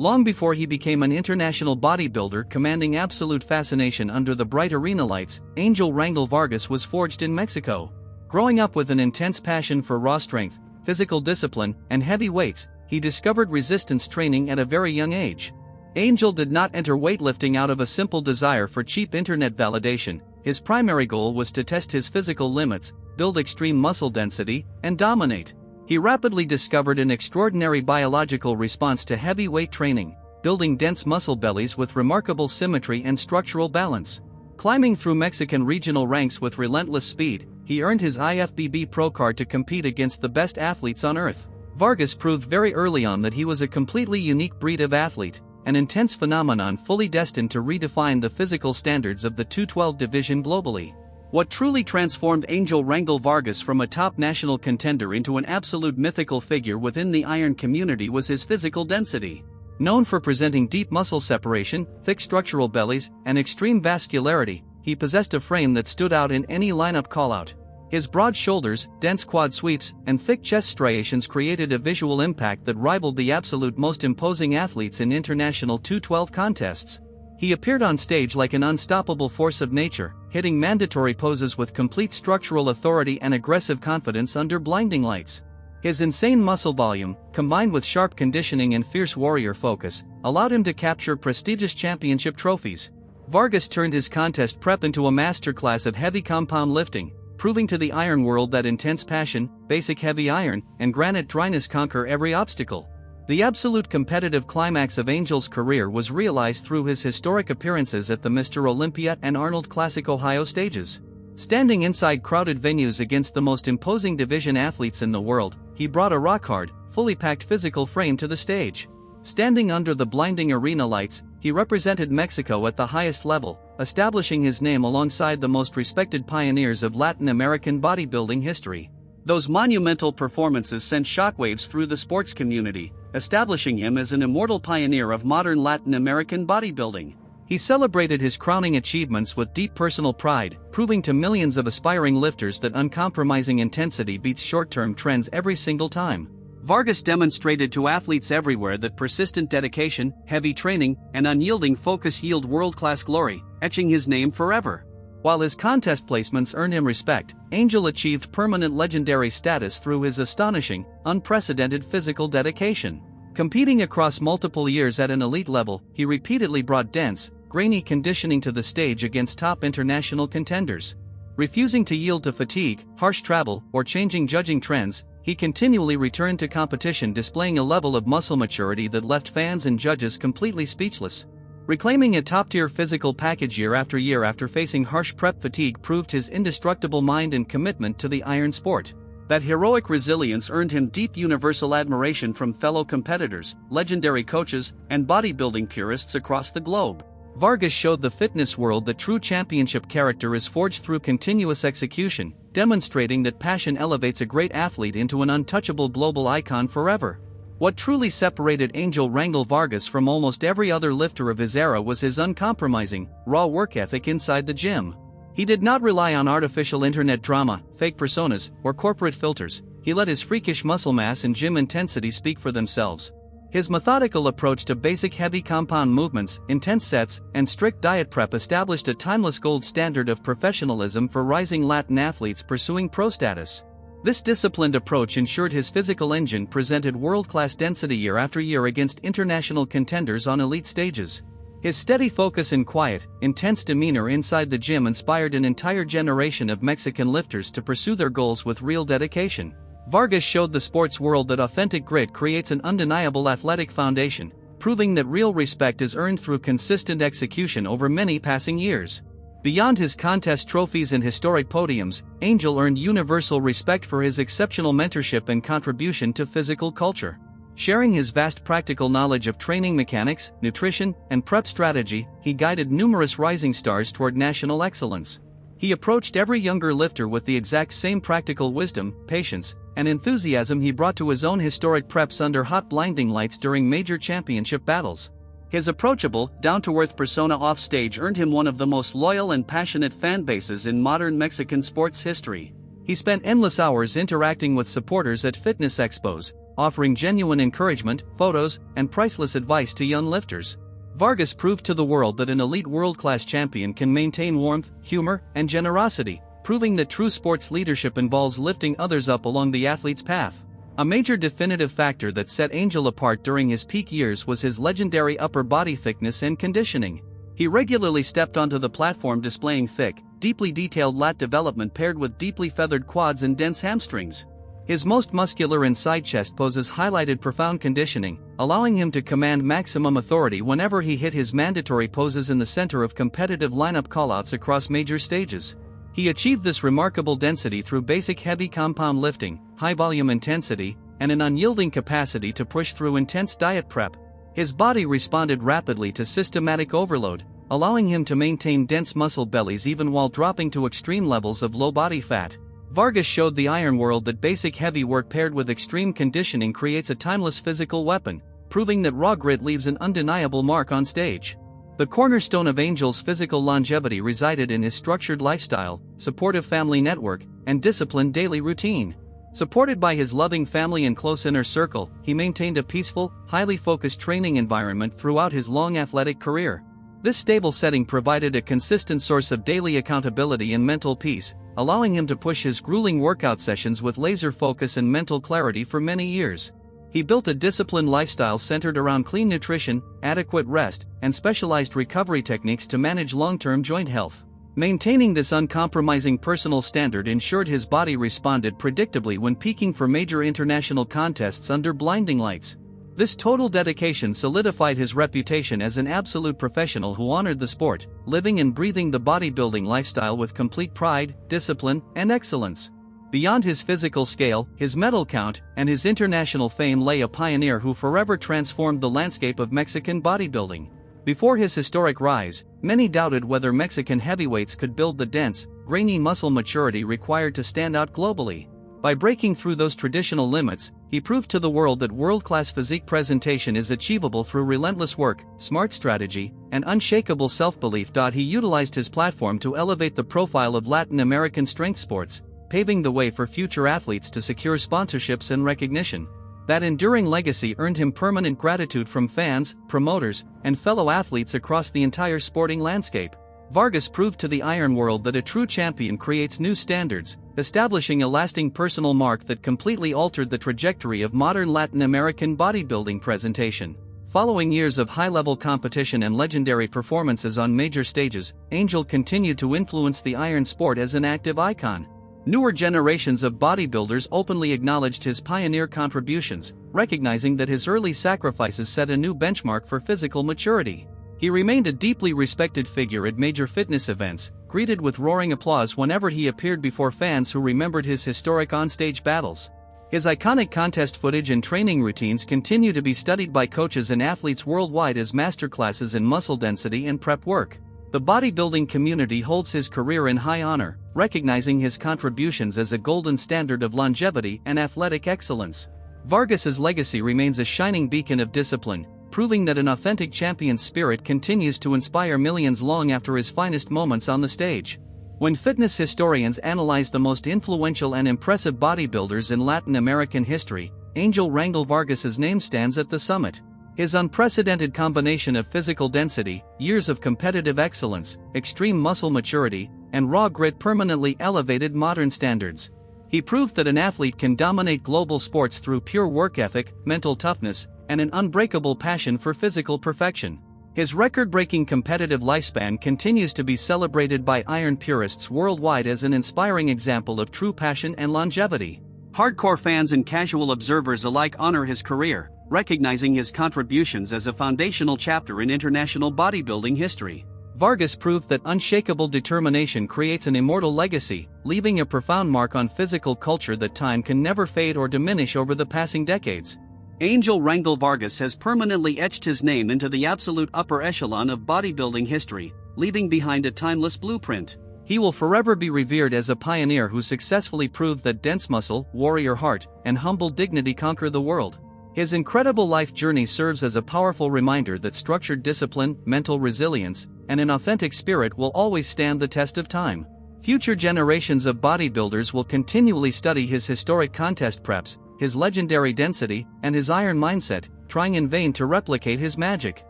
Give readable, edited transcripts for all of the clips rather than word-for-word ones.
Long before he became an international bodybuilder commanding absolute fascination under the bright arena lights, Rangel Vargas was forged in Mexico. Growing up with an intense passion for raw strength, physical discipline, and heavy weights, he discovered resistance training at a very young age. Rangel did not enter weightlifting out of a simple desire for cheap internet validation. His primary goal was to test his physical limits, build extreme muscle density, and dominate. He rapidly discovered an extraordinary biological response to heavy weight training, building dense muscle bellies with remarkable symmetry and structural balance. Climbing through Mexican regional ranks with relentless speed, he earned his IFBB Pro card to compete against the best athletes on earth. Vargas proved very early on that he was a completely unique breed of athlete, an intense phenomenon fully destined to redefine the physical standards of the 212 division globally. What truly transformed Rangel Vargas from a top national contender into an absolute mythical figure within the iron community was his physical density. Known for presenting deep muscle separation, thick structural bellies, and extreme vascularity, he possessed a frame that stood out in any lineup callout. His broad shoulders, dense quad sweeps, and thick chest striations created a visual impact that rivaled the absolute most imposing athletes in international 212 contests. He appeared on stage like an unstoppable force of nature, hitting mandatory poses with complete structural authority and aggressive confidence under blinding lights. His insane muscle volume, combined with sharp conditioning and fierce warrior focus, allowed him to capture prestigious championship trophies. Vargas turned his contest prep into a masterclass of heavy compound lifting, proving to the iron world that intense passion, basic heavy iron, and granite dryness conquer every obstacle. The absolute competitive climax of Rangel's career was realized through his historic appearances at the Mr. Olympia and Arnold Classic Ohio stages. Standing inside crowded venues against the most imposing division athletes in the world, he brought a rock-hard, fully packed physical frame to the stage. Standing under the blinding arena lights, he represented Mexico at the highest level, establishing his name alongside the most respected pioneers of Latin American bodybuilding history. Those monumental performances sent shockwaves through the sports community, establishing him as an immortal pioneer of modern Latin American bodybuilding. He celebrated his crowning achievements with deep personal pride, proving to millions of aspiring lifters that uncompromising intensity beats short-term trends every single time. Vargas demonstrated to athletes everywhere that persistent dedication, heavy training, and unyielding focus yield world-class glory, etching his name forever. While his contest placements earned him respect, Rangel achieved permanent legendary status through his astonishing, unprecedented physical dedication. Competing across multiple years at an elite level, he repeatedly brought dense, grainy conditioning to the stage against top international contenders. Refusing to yield to fatigue, harsh travel, or changing judging trends, he continually returned to competition displaying a level of muscle maturity that left fans and judges completely speechless. Reclaiming a top-tier physical package year after facing harsh prep fatigue proved his indestructible mind and commitment to the iron sport. That heroic resilience earned him deep universal admiration from fellow competitors, legendary coaches, and bodybuilding purists across the globe. Vargas showed the fitness world that true championship character is forged through continuous execution, demonstrating that passion elevates a great athlete into an untouchable global icon forever. What truly separated Rangel Vargas from almost every other lifter of his era was his uncompromising, raw work ethic inside the gym. He did not rely on artificial internet drama, fake personas, or corporate filters. He let his freakish muscle mass and gym intensity speak for themselves. His methodical approach to basic heavy compound movements, intense sets, and strict diet prep established a timeless gold standard of professionalism for rising Latin athletes pursuing pro status. This disciplined approach ensured his physical engine presented world-class density year after year against international contenders on elite stages. His steady focus and quiet, intense demeanor inside the gym inspired an entire generation of Mexican lifters to pursue their goals with real dedication. Vargas showed the sports world that authentic grit creates an undeniable athletic foundation, proving that real respect is earned through consistent execution over many passing years. Beyond his contest trophies and historic podiums, Rangel earned universal respect for his exceptional mentorship and contribution to physical culture. Sharing his vast practical knowledge of training mechanics, nutrition, and prep strategy, he guided numerous rising stars toward national excellence. He approached every younger lifter with the exact same practical wisdom, patience, and enthusiasm he brought to his own historic preps under hot blinding lights during major championship battles. His approachable, down-to-earth persona off-stage earned him one of the most loyal and passionate fan bases in modern Mexican sports history. He spent endless hours interacting with supporters at fitness expos, offering genuine encouragement, photos, and priceless advice to young lifters. Vargas proved to the world that an elite world-class champion can maintain warmth, humor, and generosity, proving that true sports leadership involves lifting others up along the athlete's path. A major definitive factor that set Angel apart during his peak years was his legendary upper body thickness and conditioning. He regularly stepped onto the platform displaying thick, deeply detailed lat development paired with deeply feathered quads and dense hamstrings. His most muscular and side chest poses highlighted profound conditioning, allowing him to command maximum authority whenever he hit his mandatory poses in the center of competitive lineup callouts across major stages. He achieved this remarkable density through basic heavy compound lifting, high volume intensity, and an unyielding capacity to push through intense diet prep. His body responded rapidly to systematic overload, allowing him to maintain dense muscle bellies even while dropping to extreme levels of low body fat. Vargas showed the iron world that basic heavy work paired with extreme conditioning creates a timeless physical weapon, proving that raw grit leaves an undeniable mark on stage. The cornerstone of Angel's physical longevity resided in his structured lifestyle, supportive family network, and disciplined daily routine. Supported by his loving family and close inner circle, he maintained a peaceful, highly focused training environment throughout his long athletic career. This stable setting provided a consistent source of daily accountability and mental peace, allowing him to push his grueling workout sessions with laser focus and mental clarity for many years. He built a disciplined lifestyle centered around clean nutrition, adequate rest, and specialized recovery techniques to manage long-term joint health. Maintaining this uncompromising personal standard ensured his body responded predictably when peaking for major international contests under blinding lights. This total dedication solidified his reputation as an absolute professional who honored the sport, living and breathing the bodybuilding lifestyle with complete pride, discipline, and excellence. Beyond his physical scale, his medal count, and his international fame lay a pioneer who forever transformed the landscape of Mexican bodybuilding. Before his historic rise, many doubted whether Mexican heavyweights could build the dense, grainy muscle maturity required to stand out globally. By breaking through those traditional limits, he proved to the world that world-class physique presentation is achievable through relentless work, smart strategy, and unshakable self-belief. He utilized his platform to elevate the profile of Latin American strength sports, paving the way for future athletes to secure sponsorships and recognition. That enduring legacy earned him permanent gratitude from fans, promoters, and fellow athletes across the entire sporting landscape. Vargas proved to the iron world that a true champion creates new standards, establishing a lasting personal mark that completely altered the trajectory of modern Latin American bodybuilding presentation. Following years of high-level competition and legendary performances on major stages, Angel continued to influence the iron sport as an active icon. Newer generations of bodybuilders openly acknowledged his pioneer contributions, recognizing that his early sacrifices set a new benchmark for physical maturity. He remained a deeply respected figure at major fitness events, greeted with roaring applause whenever he appeared before fans who remembered his historic onstage battles. His iconic contest footage and training routines continue to be studied by coaches and athletes worldwide as masterclasses in muscle density and prep work. The bodybuilding community holds his career in high honor, recognizing his contributions as a golden standard of longevity and athletic excellence. Vargas's legacy remains a shining beacon of discipline, proving that an authentic champion's spirit continues to inspire millions long after his finest moments on the stage. When fitness historians analyze the most influential and impressive bodybuilders in Latin American history, Angel Rangel Vargas's name stands at the summit. His unprecedented combination of physical density, years of competitive excellence, extreme muscle maturity, and raw grit permanently elevated modern standards. He proved that an athlete can dominate global sports through pure work ethic, mental toughness, and an unbreakable passion for physical perfection. His record-breaking competitive lifespan continues to be celebrated by iron purists worldwide as an inspiring example of true passion and longevity. Hardcore fans and casual observers alike honor his career, recognizing his contributions as a foundational chapter in international bodybuilding history. Vargas proved that unshakable determination creates an immortal legacy, leaving a profound mark on physical culture that time can never fade or diminish over the passing decades. Angel Rangel Vargas has permanently etched his name into the absolute upper echelon of bodybuilding history, leaving behind a timeless blueprint. He will forever be revered as a pioneer who successfully proved that dense muscle, warrior heart, and humble dignity conquer the world. His incredible life journey serves as a powerful reminder that structured discipline, mental resilience, and an authentic spirit will always stand the test of time. Future generations of bodybuilders will continually study his historic contest preps, his legendary density, and his iron mindset, trying in vain to replicate his magic.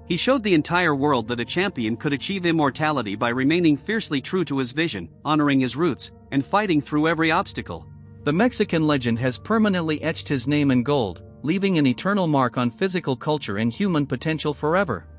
He showed the entire world that a champion could achieve immortality by remaining fiercely true to his vision, honoring his roots, and fighting through every obstacle. The Mexican legend has permanently etched his name in gold, leaving an eternal mark on physical culture and human potential forever.